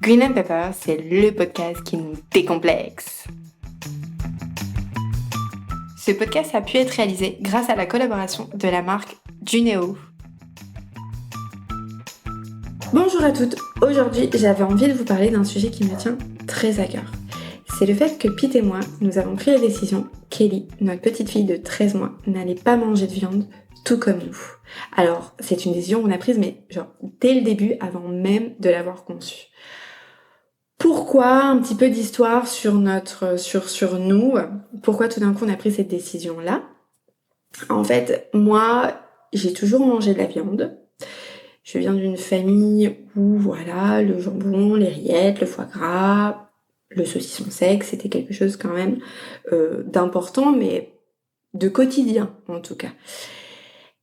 Green and Pepper, c'est le podcast qui nous décomplexe. Ce podcast a pu être réalisé grâce à la collaboration de la marque Juneo. Bonjour à toutes, aujourd'hui j'avais envie de vous parler d'un sujet qui me tient très à cœur. C'est le fait que Pete et moi, nous avons pris la décision qu'Ellie, notre petite fille de 13 mois, n'allait pas manger de viande, tout comme nous. Alors, c'est une décision qu'on a prise, mais genre dès le début, avant même de l'avoir conçue. Pourquoi un petit peu d'histoire sur nous? Pourquoi tout d'un coup on a pris cette décision-là? En fait, moi, j'ai toujours mangé de la viande. Je viens d'une famille où, voilà, le jambon, les rillettes, le foie gras, le saucisson sec, c'était quelque chose quand même d'important, mais de quotidien en tout cas.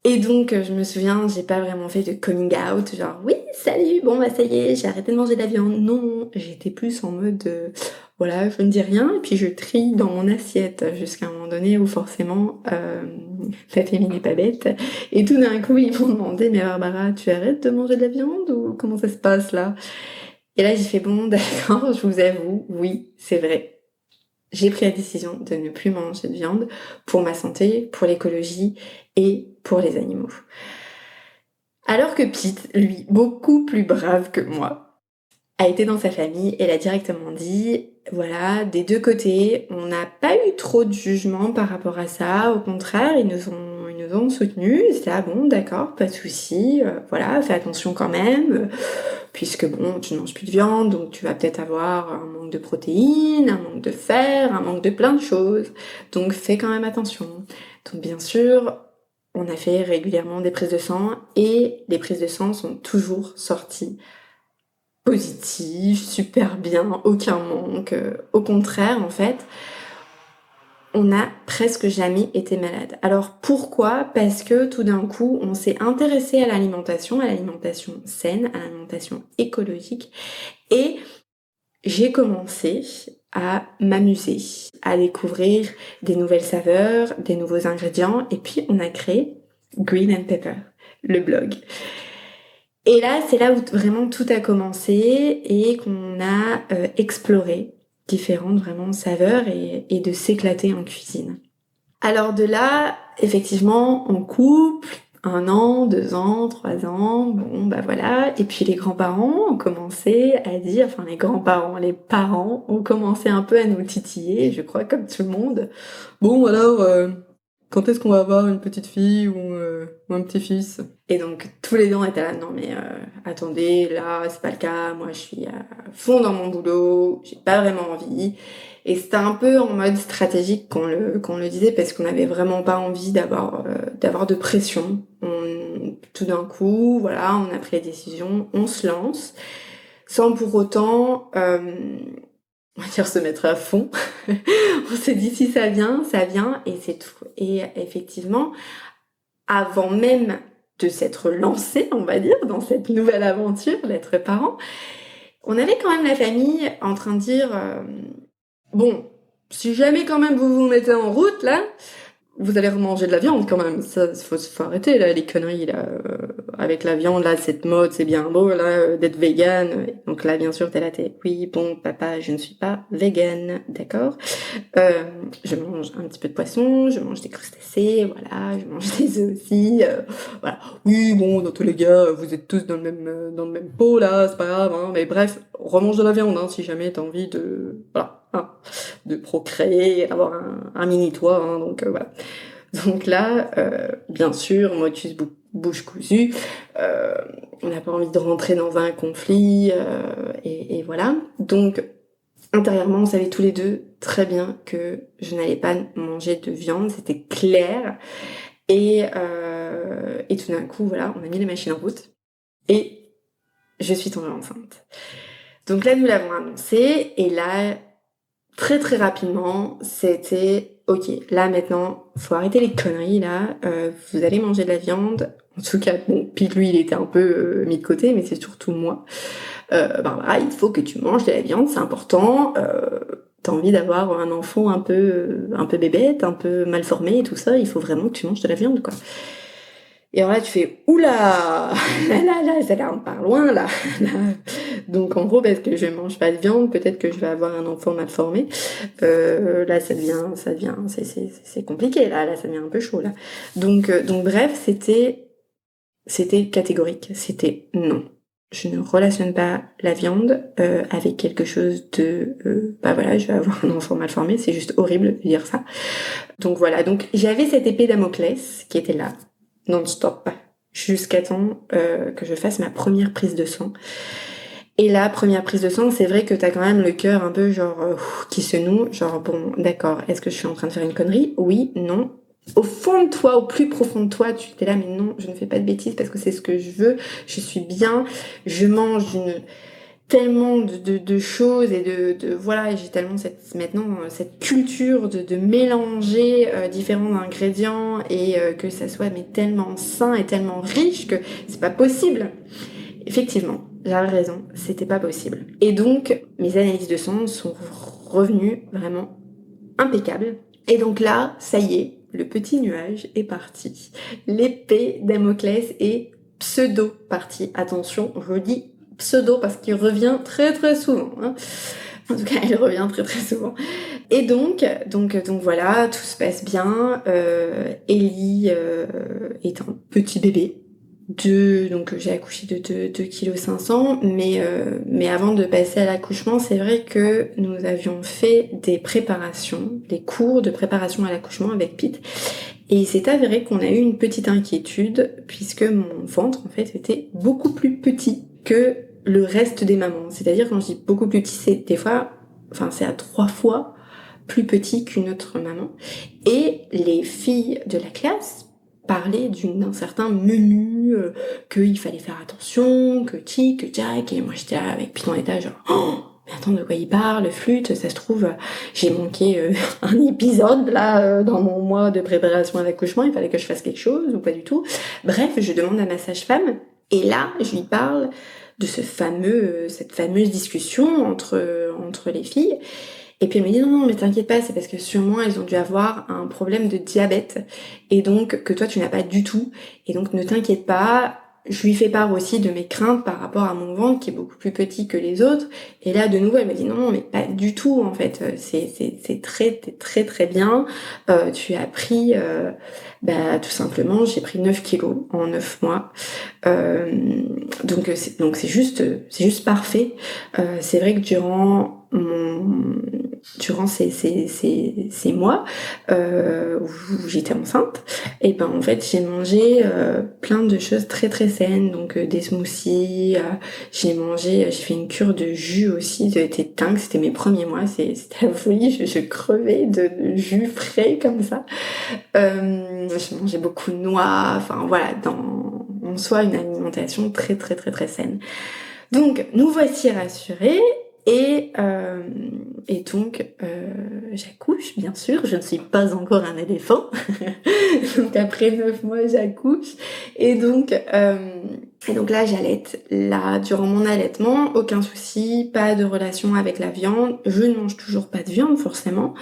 Et donc, je me souviens, j'ai pas vraiment fait de coming out, genre oui, salut, bon bah ça y est, j'ai arrêté de manger de la viande. Non, j'étais plus en mode, voilà, je ne dis rien, et puis je trie dans mon assiette, jusqu'à un moment donné où forcément, la famille n'est pas bête. Et tout d'un coup, ils m'ont demandé, mais Barbara, tu arrêtes de manger de la viande ou comment ça se passe là? Et là, j'ai fait bon, d'accord, je vous avoue, oui, c'est vrai. J'ai pris la décision de ne plus manger de viande pour ma santé, pour l'écologie et pour les animaux. Alors que Pete, lui, beaucoup plus brave que moi, a été dans sa famille et l'a directement dit, voilà, des deux côtés, on n'a pas eu trop de jugement par rapport à ça, au contraire, ils nous ont soutenus, c'était ah bon, d'accord, pas de souci, voilà, fais attention quand même, puisque bon, tu ne manges plus de viande, donc tu vas peut-être avoir un manque de protéines, un manque de fer, un manque de plein de choses, donc fais quand même attention. Donc bien sûr, on a fait régulièrement des prises de sang, et les prises de sang sont toujours sorties positives, super bien, aucun manque, au contraire en fait, on n'a presque jamais été malade. Alors pourquoi? Parce que tout d'un coup, on s'est intéressé à l'alimentation saine, à l'alimentation écologique, et j'ai commencé à m'amuser, à découvrir des nouvelles saveurs, des nouveaux ingrédients, et puis on a créé Green and Pepper, le blog. Et là, c'est là où vraiment tout a commencé et qu'on a exploré différentes vraiment saveurs et de s'éclater en cuisine. Alors de là, effectivement, en couple, 1 an, 2 ans, 3 ans, bon bah voilà. Et puis les grands-parents ont commencé à dire, enfin les parents ont commencé un peu à nous titiller, je crois comme tout le monde. Bon alors, quand est-ce qu'on va avoir une petite fille ou un petit-fils? Et donc tous les deux on était là, non mais attendez, là c'est pas le cas, moi je suis à fond dans mon boulot, j'ai pas vraiment envie. Et c'était un peu en mode stratégique qu'on le disait, parce qu'on n'avait vraiment pas envie d'avoir de pression. Tout d'un coup, voilà, on a pris la décision, on se lance, sans pour autant, on va dire, se mettre à fond. On s'est dit si ça vient, et c'est tout. Et effectivement, avant même de s'être lancé, on va dire, dans cette nouvelle aventure d'être parent, on avait quand même la famille en train de dire bon, si jamais quand même vous vous mettez en route là, vous allez remanger de la viande quand même. Ça, faut arrêter là les conneries là avec la viande là, cette mode, c'est bien beau là d'être vegan. Donc là bien sûr t'es là, oui bon papa, je ne suis pas vegan, d'accord. Je mange un petit peu de poisson, je mange des crustacés, voilà, je mange des œufs aussi, voilà. Oui bon, dans tous les cas, vous êtes tous dans le même pot là, c'est pas grave, hein. Mais bref, remange de la viande hein, si jamais t'as envie de voilà, hein, de procréer, avoir un mini toit, hein, donc voilà. Donc là, bien sûr, motus bouche cousue, on n'a pas envie de rentrer dans un conflit, et voilà. Donc intérieurement, on savait tous les deux très bien que je n'allais pas manger de viande, c'était clair. Et tout d'un coup, voilà, on a mis les machines en route et je suis tombée enceinte. Donc là, nous l'avons annoncé, et là, très très rapidement, c'était ok, là maintenant, faut arrêter les conneries là, vous allez manger de la viande. En tout cas, bon, Pete lui, il était un peu mis de côté, mais c'est surtout moi. Barbara, il faut que tu manges de la viande, c'est important. T'as envie d'avoir un enfant un peu bébête, un peu mal formé et tout ça, il faut vraiment que tu manges de la viande, quoi. Et alors là, tu fais oula, là, ça part loin là. Donc en gros, parce que je mange pas de viande, peut-être que je vais avoir un enfant mal formé. Là, ça devient, c'est compliqué. Là, ça devient un peu chaud là. Donc bref, c'était catégorique. C'était non. Je ne relationne pas la viande avec quelque chose de... bah voilà, je vais avoir un enfant mal formé, c'est juste horrible de dire ça. Donc voilà, donc j'avais cette épée Damoclès qui était là, non-stop, jusqu'à temps que je fasse ma première prise de sang. Et la première prise de sang, c'est vrai que t'as quand même le cœur un peu genre qui se noue, genre bon, d'accord, est-ce que je suis en train de faire une connerie? Oui, non. Au fond de toi, au plus profond de toi, tu t'es là, mais non, je ne fais pas de bêtises parce que c'est ce que je veux, je suis bien, je mange tellement de choses et voilà, j'ai tellement cette culture de mélanger différents ingrédients et que ça soit mais tellement sain et tellement riche que c'est pas possible. Effectivement, j'avais raison, c'était pas possible. Et donc, mes analyses de sang sont revenues vraiment impeccables. Et donc là, ça y est, le petit nuage est parti. L'épée Damoclès est pseudo partie. Attention, je dis pseudo parce qu'il revient très très souvent. Hein. En tout cas, elle revient très très souvent. Et donc voilà, tout se passe bien. Ellie est un petit bébé. Donc j'ai accouché de 2,5 kg, mais avant de passer à l'accouchement, c'est vrai que nous avions fait des préparations, des cours de préparation à l'accouchement avec Pete, et il s'est avéré qu'on a eu une petite inquiétude, puisque mon ventre, en fait, était beaucoup plus petit que le reste des mamans. C'est-à-dire, quand je dis beaucoup plus petit, c'est des fois, c'est à 3 fois plus petit qu'une autre maman. Et les filles de la classe parlaient d'un certain menu, qu'il fallait faire attention, que tic, que jack, et moi j'étais là avec Python et genre, oh, mais attends, de quoi il parle, flûte, ça se trouve, j'ai manqué un épisode là dans mon mois de préparation à l'accouchement, il fallait que je fasse quelque chose ou pas du tout. Bref, je demande à ma sage-femme, et là, je lui parle de cette fameuse discussion entre les filles. Et puis elle me dit non, mais t'inquiète pas, c'est parce que sûrement elles ont dû avoir un problème de diabète et donc que toi tu n'as pas du tout. Et donc ne t'inquiète pas, je lui fais part aussi de mes craintes par rapport à mon ventre qui est beaucoup plus petit que les autres. Et là de nouveau elle me dit non, mais pas du tout en fait, c'est très très très bien. Tu as pris, tout simplement j'ai pris 9 kilos en 9 mois. Donc c'est juste parfait. C'est vrai que durant ces mois où j'étais enceinte, et ben en fait j'ai mangé plein de choses très très saines, donc des smoothies, j'ai fait une cure de jus aussi, c'était dingue, c'était mes premiers mois, c'était la folie, je crevais de jus frais comme ça. Je mangeais beaucoup de noix, voilà, en soi une alimentation très très très très saine. Donc nous voici rassurés. Et donc j'accouche, bien sûr, je ne suis pas encore un éléphant. Donc après 9 mois j'accouche. Et donc là j'allaite. Là, durant mon allaitement, aucun souci, pas de relation avec la viande. Je ne mange toujours pas de viande forcément.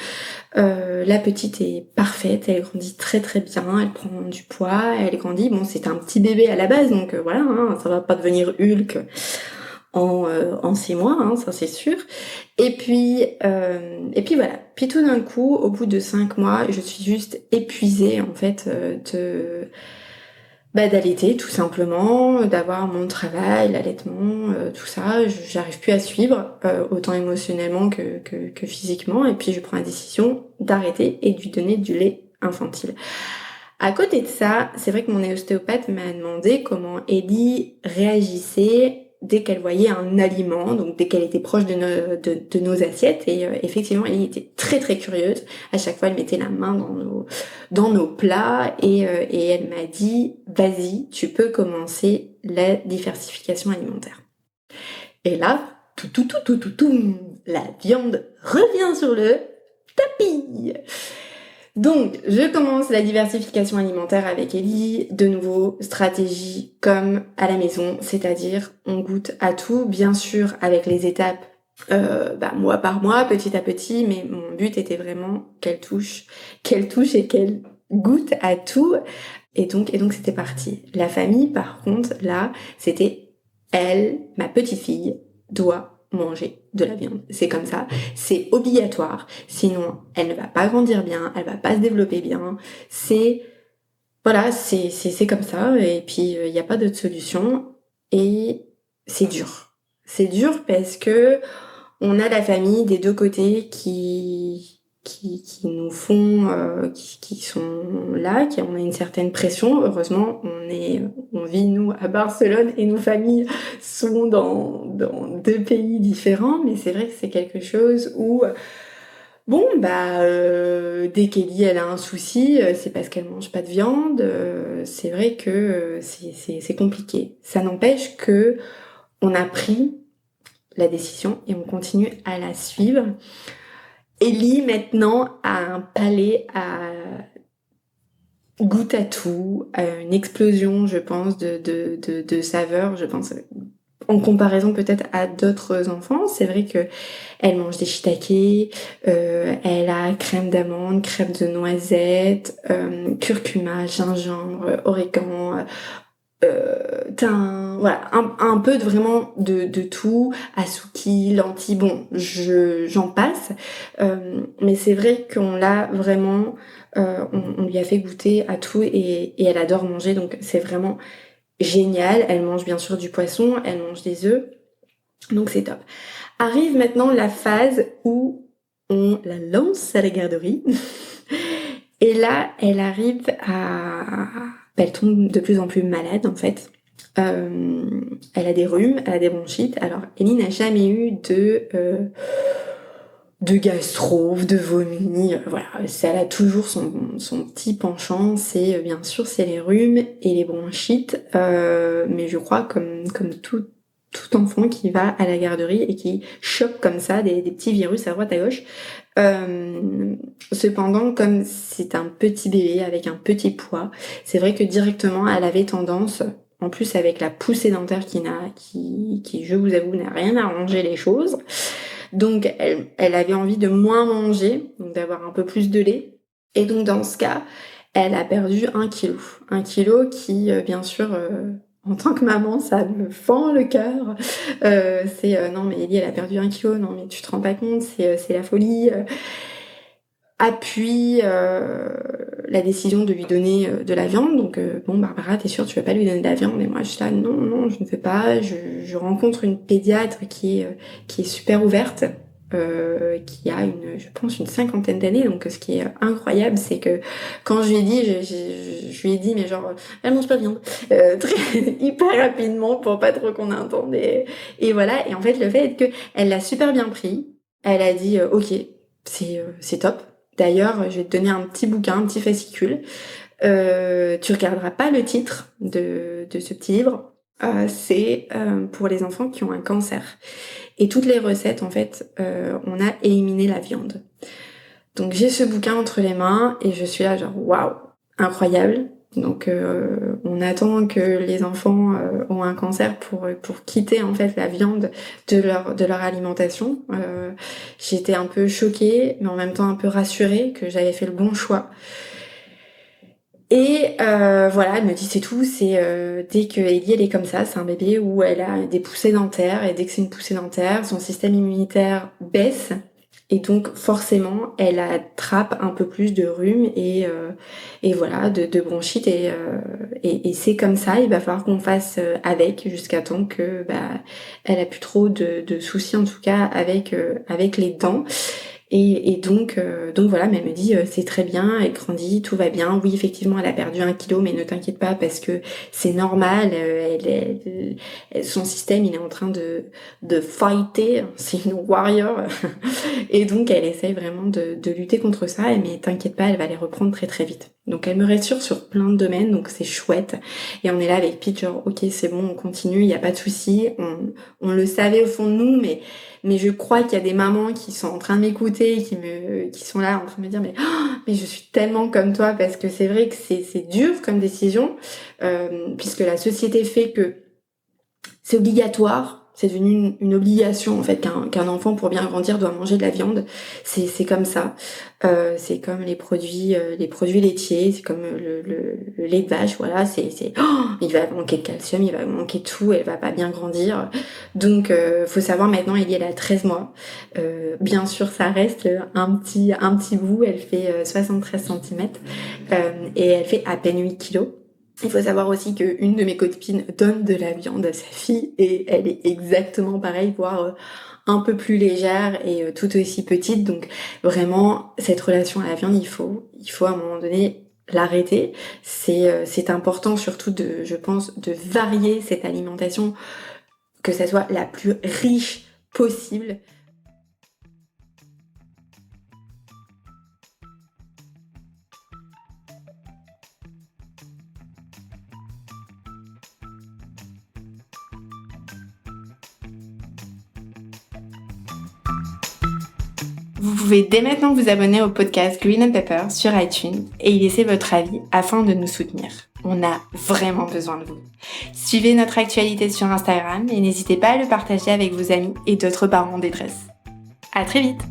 La petite est parfaite, elle grandit très très bien, elle prend du poids, elle grandit. Bon, c'est un petit bébé à la base, donc voilà, hein, ça va pas devenir Hulk en 6 mois, hein, ça c'est sûr. Et puis voilà. Puis tout d'un coup, au bout de 5 mois, je suis juste épuisée en fait d'allaiter tout simplement, d'avoir mon travail, l'allaitement, tout ça. J'arrive plus à suivre, autant émotionnellement que physiquement. Et puis je prends la décision d'arrêter et de lui donner du lait infantile. À côté de ça, c'est vrai que mon ostéopathe m'a demandé comment Ellie réagissait dès qu'elle voyait un aliment, donc dès qu'elle était proche de nos assiettes. Et effectivement, Ellie était très très curieuse. À chaque fois, elle mettait la main dans nos plats et elle m'a dit « Vas-y, tu peux commencer la diversification alimentaire ». Et là, la viande revient sur le tapis. Donc, je commence la diversification alimentaire avec Ellie. De nouveau, stratégie comme à la maison, c'est-à-dire on goûte à tout, bien sûr avec les étapes mois par mois, petit à petit, mais mon but était vraiment qu'elle touche et qu'elle goûte à tout. Et donc c'était parti. La famille, par contre, là, c'était elle, ma petite fille, doit manger de la viande. C'est comme ça, c'est obligatoire. Sinon, elle ne va pas grandir bien, elle va pas se développer bien. Voilà, c'est comme ça. Et puis, il n'y a pas d'autre solution. Et c'est dur. C'est dur parce que on a la famille des deux côtés qui nous font, qui sont là, on a une certaine pression. Heureusement, on vit nous à Barcelone et nos familles sont dans deux pays différents, mais c'est vrai que c'est quelque chose où bon, dès qu'Ellie elle a un souci, c'est parce qu'elle mange pas de viande. C'est vrai que c'est compliqué. Ça n'empêche que on a pris la décision et on continue à la suivre. Ellie maintenant a un palais à goûte à tout, à une explosion, je pense, de saveurs. Je pense en comparaison peut-être à d'autres enfants, c'est vrai que elle mange des shiitake, elle a crème d'amande, crème de noisette, curcuma, gingembre, origan, thym, voilà, un peu vraiment de tout, asuki, lentilles, bon, j'en passe, mais c'est vrai qu'on l'a vraiment, on lui a fait goûter à tout et elle adore manger, donc c'est vraiment génial. Elle mange bien sûr du poisson, elle mange des œufs, donc c'est top. Arrive maintenant la phase où on la lance à la garderie. Et là, elle arrive elle tombe de plus en plus malade en fait. Elle a des rhumes, elle a des bronchites. Alors, Ellie n'a jamais eu de gastro, de vomi, voilà. Elle a toujours son petit penchant, bien sûr c'est les rhumes et les bronchites, mais je crois comme tout enfant qui va à la garderie et qui chope comme ça des petits virus à droite à gauche. Cependant, comme c'est un petit bébé avec un petit poids, c'est vrai que directement elle avait tendance, en plus avec la poussée dentaire qui je vous avoue n'a rien arrangé les choses. Donc elle avait envie de moins manger, donc d'avoir un peu plus de lait. Et donc dans ce cas, elle a perdu 1 kilo. 1 kilo qui, bien sûr, en tant que maman, ça me fend le cœur. Non mais Ellie, elle a perdu 1 kilo, non mais tu te rends pas compte, c'est la folie. Appuie la décision de lui donner de la viande. Donc bon, Barbara, t'es sûre tu vas pas lui donner de la viande? Et moi je suis là, non, je ne fais pas. Je rencontre une pédiatre qui est super ouverte, qui a je pense une 50aine d'années. Donc ce qui est incroyable, c'est que quand je lui ai dit, je lui ai dit, mais genre, elle mange pas de viande, hyper rapidement pour pas trop qu'on entende. Et voilà. Et en fait, le fait est que elle l'a super bien pris. Elle a dit, ok, c'est top. D'ailleurs, je vais te donner un petit bouquin, un petit fascicule. Tu regarderas pas le titre de ce petit livre. C'est pour les enfants qui ont un cancer. Et toutes les recettes, en fait, on a éliminé la viande. Donc j'ai ce bouquin entre les mains et je suis là genre waouh, incroyable. Donc on attend que les enfants ont un cancer pour quitter en fait la viande de leur alimentation. J'étais un peu choquée, mais en même temps un peu rassurée que j'avais fait le bon choix. Et voilà, elle me dit c'est tout, dès que Ellie elle est comme ça, c'est un bébé où elle a des poussées dentaires et dès que c'est une poussée dentaire, son système immunitaire baisse. Et donc forcément, elle attrape un peu plus de rhume et voilà, de bronchite et c'est comme ça. Il va falloir qu'on fasse avec jusqu'à temps que elle a plus trop de soucis en tout cas avec les dents. Et donc voilà, mais elle me dit c'est très bien, elle grandit, tout va bien. Oui, effectivement, elle a perdu 1 kilo, mais ne t'inquiète pas parce que c'est normal. Son système, il est en train de fighter. C'est une warrior. Et donc, elle essaye vraiment de lutter contre ça. Mais t'inquiète pas, elle va les reprendre très très vite. Donc, elle me rassure sur plein de domaines. Donc, c'est chouette. Et on est là avec Pete, genre, ok, c'est bon, on continue, il n'y a pas de souci. On le savait au fond de nous, mais je crois qu'il y a des mamans qui sont en train de m'écouter, qui sont là en train de me dire mais je suis tellement comme toi parce que c'est vrai que c'est dur comme décision puisque la société fait que c'est obligatoire, c'est devenu une obligation en fait qu'un enfant pour bien grandir doit manger de la viande. C'est comme ça. C'est comme les produits laitiers, c'est comme le lait de vache. Voilà, il va manquer de calcium, il va manquer de tout, elle va pas bien grandir. Donc faut savoir maintenant, elle a 13 mois. Bien sûr, ça reste un petit bout. Elle fait 73 cm et elle fait à peine 8 kilos. Il faut savoir aussi qu'une de mes copines donne de la viande à sa fille et elle est exactement pareille, voire un peu plus légère et tout aussi petite. Donc vraiment, cette relation à la viande, il faut à un moment donné l'arrêter. C'est important surtout je pense, de varier cette alimentation, que ça soit la plus riche possible. Vous pouvez dès maintenant vous abonner au podcast Green and Pepper sur iTunes et y laisser votre avis afin de nous soutenir. On a vraiment besoin de vous. Suivez notre actualité sur Instagram et n'hésitez pas à le partager avec vos amis et d'autres parents en détresse. À très vite!